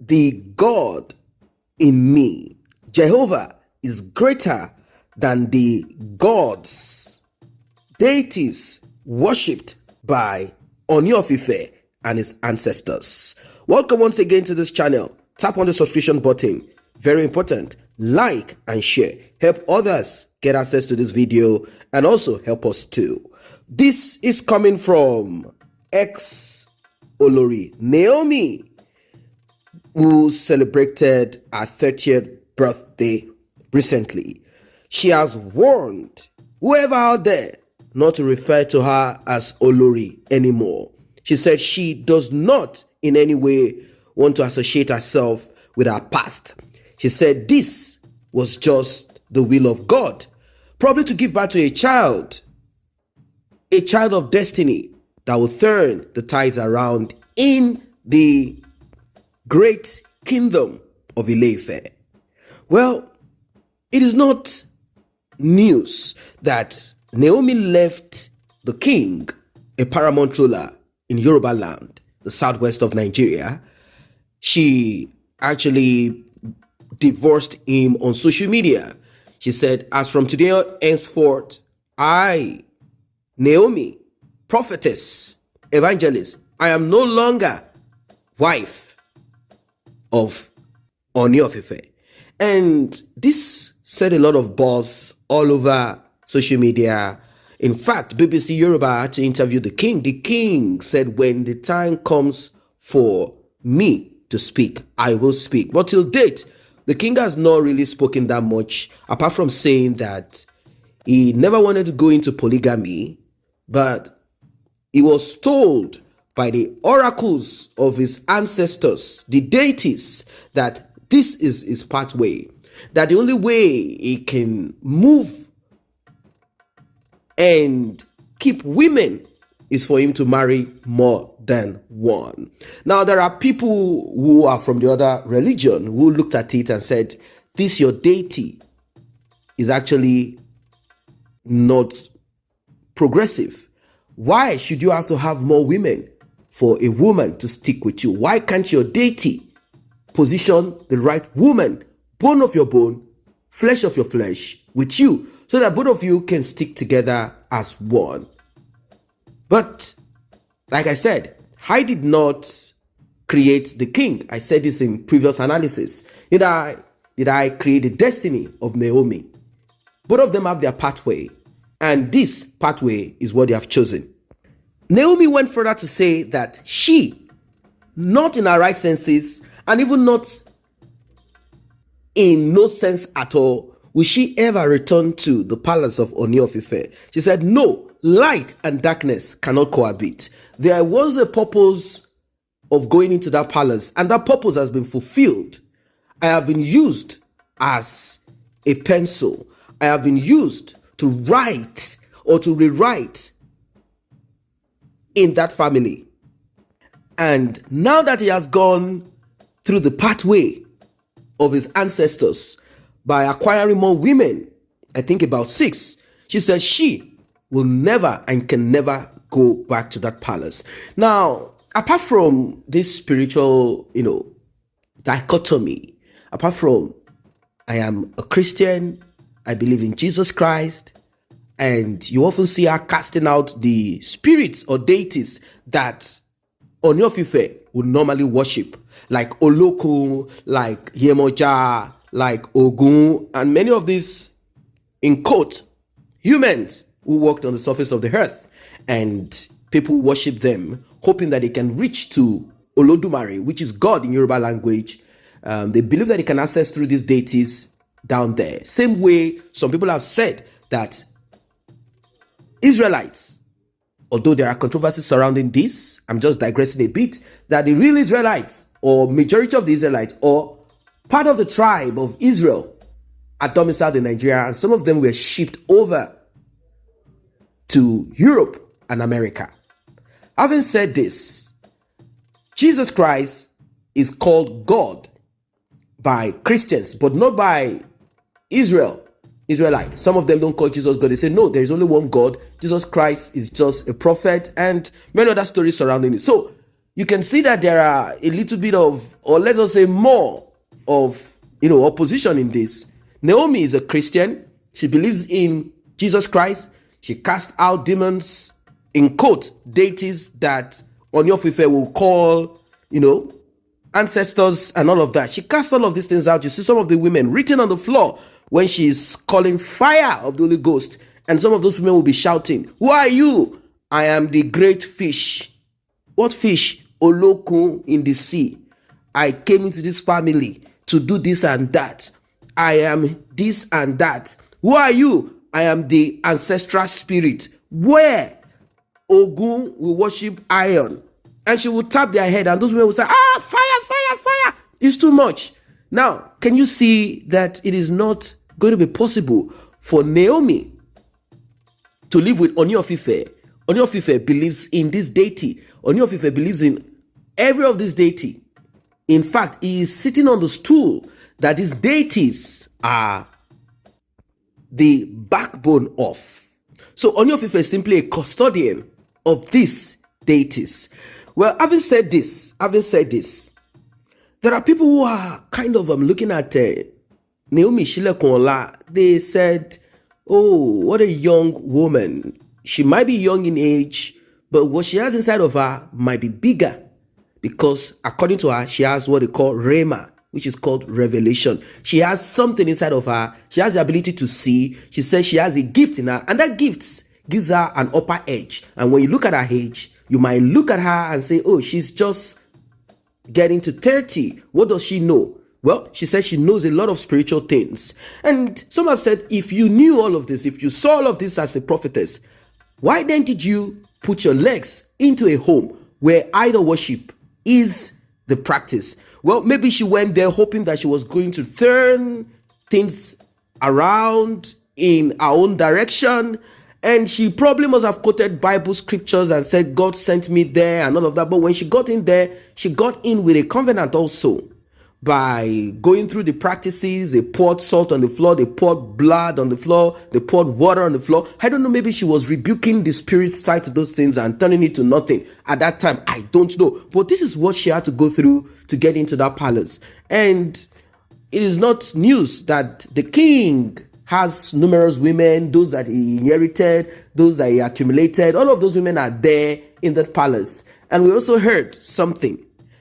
the God in me, Jehovah, is greater than the gods, deities worshipped by Ooni of Ife and his ancestors. Welcome once again to this channel. Tap on the subscription button. Very important. Like and share. Help others get access to this video and also help us too. This is coming from ex-Olori Naomi, who celebrated her 30th birthday recently. She has warned whoever out there not to refer to her as Olori anymore. She said she does not in any way want to associate herself with her past. She said this was just the will of God, probably to give birth to a child of destiny that will turn the tides around in the great kingdom of Ile-Ife. Well, it is not news that Naomi left the king, a paramount ruler in Yoruba land, the southwest of Nigeria. She actually divorced him on social media. She said, as from today henceforth, I, Naomi, prophetess, evangelist, I am no longer wife of Ooni of Ife. And this set a lot of buzz all over social media. In fact, BBC Yoruba had to interview the king. The king said, when the time comes for me to speak, I will speak. But till date, the king has not really spoken that much, apart from saying that he never wanted to go into polygamy, but he was told by the oracles of his ancestors, the deities, that this is his pathway, that the only way he can move and keep women is for him to marry more than one. Now, there are people who are from the other religion who looked at it and said, this your deity is actually not progressive. Why should you have to have more women for a woman to stick with you? Why can't your deity position the right woman, bone of your bone, flesh of your flesh, with you, so that both of you can stick together as one? But, like I said, I did not create the king. I said this in previous analysis. Did I create the destiny of Naomi? Both of them have their pathway, and this pathway is what they have chosen. Naomi went further to say that she, not in her right senses, and even not in no sense at all, will she ever return to the palace of Ooni of Ife. She said, no, light and darkness cannot cohabit. There was a purpose of going into that palace, and that purpose has been fulfilled. I have been used as a pencil. I have been used to write or to rewrite in that family. And now that he has gone through the pathway of his ancestors by acquiring more women, I think about 6, she said she will never and can never go back to that palace. Now, apart from this spiritual, dichotomy, apart from I am a Christian, I believe in Jesus Christ, and you often see her casting out the spirits or deities that Ooni of Ife would normally worship, like Oloko, like Yemoja, like Ogun, and many of these, in quote, humans who walked on the surface of the earth, and people worship them, hoping that they can reach to Olodumare, which is God in Yoruba language. They believe that they can access through these deities down there. Same way some people have said that Israelites, although there are controversies surrounding this, I'm just digressing a bit, that the real Israelites, or majority of the Israelites, or part of the tribe of Israel, are domiciled in Nigeria, and some of them were shipped over to Europe and America. Having said this, Jesus Christ is called God by Christians, but not by Israelites. Some of them don't call Jesus God. They say, no, there is only one God. Jesus Christ is just a prophet, and many other stories surrounding it. So you can see that there are a little bit of, or let us say more of, opposition in this. Naomi is a Christian. She believes in Jesus Christ. She casts out demons, in quote, deities that Ooni of Ife will call, ancestors and all of that. She casts all of these things out. You see some of the women written on the floor when she's calling fire of the Holy Ghost. And some of those women will be shouting, "Who are you?" "I am the great fish." What fish? Olokun in the sea. I came into this family to do this and that. I am this and that. Who are you? I am the ancestral spirit. Where Ogun will worship iron. And she will tap their head and those women will say, "Ah, fire, fire, fire." It's too much. Now, can you see that it is not going to be possible for Naomi to live with Ooni of Ife? Ooni of Ife believes in this deity. Ooni of Ife believes in every of this deity. In fact, he is sitting on the stool that these deities are the backbone of. So Ooni of Ife is simply a custodian of these deities. Well, having said this, there are people who are kind of looking at Naomi Shilekonola. They said, "Oh, what a young woman. She might be young in age, but what she has inside of her might be bigger." Because according to her, she has what they call Rhema, which is called revelation. She has something inside of her. She has the ability to see. She says she has a gift in her, and that gift gives her an upper edge. And when you look at her age, you might look at her and say, "Oh, she's just getting to 30. What does she know?" Well, she says she knows a lot of spiritual things. And some have said, if you knew all of this, if you saw all of this as a prophetess, why then did you put your legs into a home where idol worship is the practice? Well, maybe she went there hoping that she was going to turn things around in her own direction. And she probably must have quoted Bible scriptures and said, "God sent me there," and all of that. But when she got in there, she got in with a covenant also. By going through the practices, they poured salt on the floor, they poured blood on the floor, they poured water on the floor. I don't know, maybe she was rebuking the spirits tied to those things and turning it to nothing at that time. I don't know. But this is what she had to go through to get into that palace. And it is not news that the king has numerous women, those that he inherited, those that he accumulated. All of those women are there in that palace. And we also heard something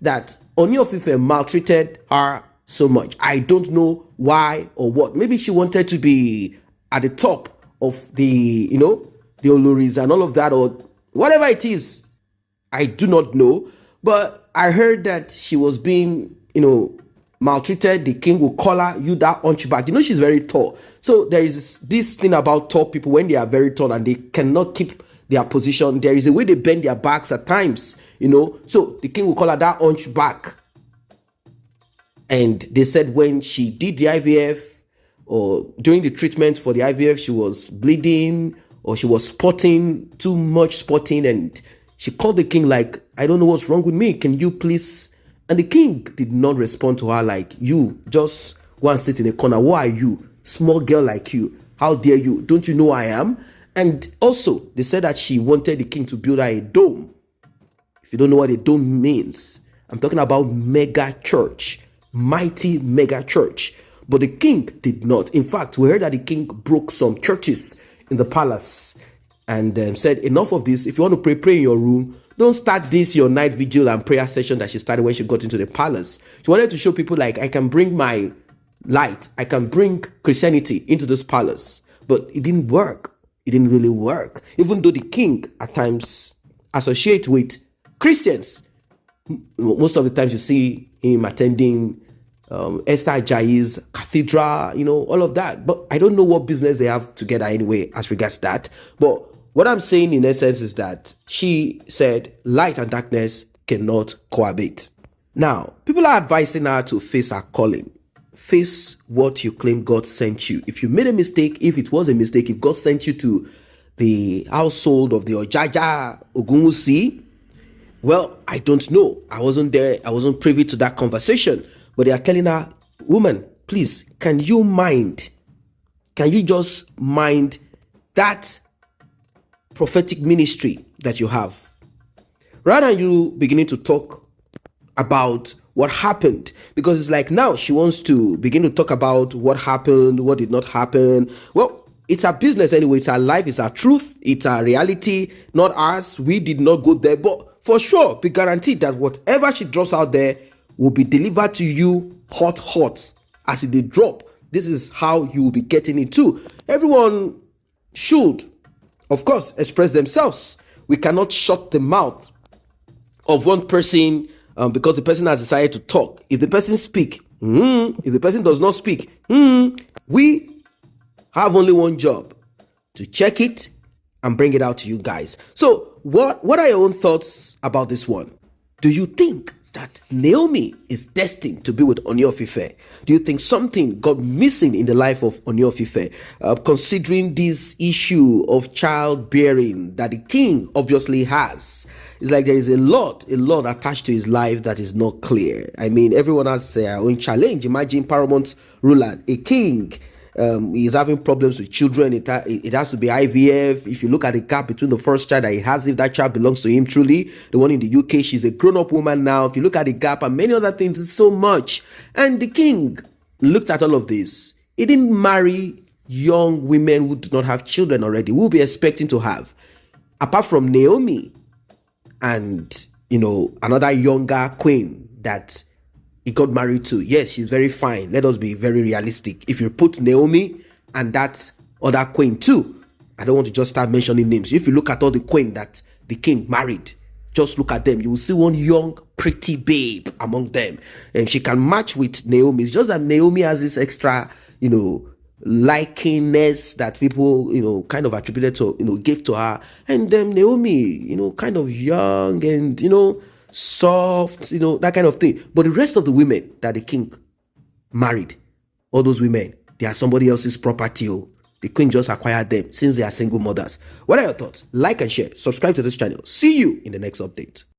that Ooni of Ife maltreated her so much. I don't know why or what. Maybe she wanted to be at the top of the Oloris and all of that, or whatever it is. I do not know. But I heard that she was being, maltreated. The king will call her, "You that hunchback." She's very tall. So there is this thing about tall people when they are very tall and they cannot keep their position. There is a way they bend their backs at times, So the king will call her that hunchback. And they said when she did the IVF or during the treatment for the IVF, she was bleeding or she was spotting, too much spotting. And she called the king like, "I don't know what's wrong with me. Can you please?" And the king did not respond to her like, "You just go and sit in a corner. Who are you? Small girl like you. How dare you? Don't you know I am?" And also, they said that she wanted the king to build her a dome. If you don't know what a dome means, I'm talking about mega church, mighty mega church. But the king did not. In fact, we heard that the king broke some churches in the palace and said, "Enough of this. If you want to pray in your room, don't start this, your night vigil and prayer session that she started when she got into the palace." She wanted to show people like, I can bring my light. I can bring Christianity into this palace. But it didn't work. It didn't really work. Even though the king at times associate with Christians. Most of the times you see him attending Esther Ajayi's cathedral, all of that. But I don't know what business they have together anyway as regards that. But what I'm saying in essence is that she said light and darkness cannot cohabit. Now, people are advising her to face her calling. Face what you claim God sent you. If you made a mistake, if it was a mistake, if God sent you to the household of the Ojaja Ogunwusi, well, I don't know. I wasn't there. I wasn't privy to that conversation. But they are telling her, "Woman, please, can you just mind that prophetic ministry that you have? rather than you beginning to talk about what happened, because it's like now she wants to begin to talk about what happened, what did not happen. Well, it's her business anyway. It's her life. It's her truth. It's her reality, not ours. We did not go there. But for sure, be guaranteed that whatever she drops out there will be delivered to you hot as it did drop. This is how you will be getting it too. Everyone should, of course, express themselves. We cannot shut the mouth of one person because the person has decided to talk. If the person speak, if the person does not speak, we have only one job: to check it and bring it out to you guys. So what are your own thoughts about this one? Do you think that Naomi is destined to be with Ooni of Ife? Do you think something got missing in the life of Ooni of Ife, considering this issue of childbearing that the king obviously has? It's like there is a lot attached to his life that is not clear. I mean, everyone has their own challenge. Imagine paramount ruler, a king. He's having problems with children. It has to be IVF. If you look at the gap between the first child that he has, if that child belongs to him truly, the one in the UK, she's a grown-up woman now. If you look at the gap and many other things, it's so much. And the king looked at all of this. He didn't marry young women who do not have children already. We'll be expecting to have, apart from Naomi and, another younger queen that he got married to. Yes, she's very fine. Let us be very realistic. If you put Naomi and that other queen too, I don't want to just start mentioning names. If you look at all the queen that the king married, just look at them. You will see one young, pretty babe among them. And she can match with Naomi. It's just that Naomi has this extra, likiness that people, kind of attributed to, give to her. And Naomi, kind of young and, soft, that kind of thing. But the rest of the women that the king married, all those women, they are somebody else's property. The queen just acquired them since they are single mothers. What are your thoughts? Like and share. Subscribe to this channel. See you in the next update.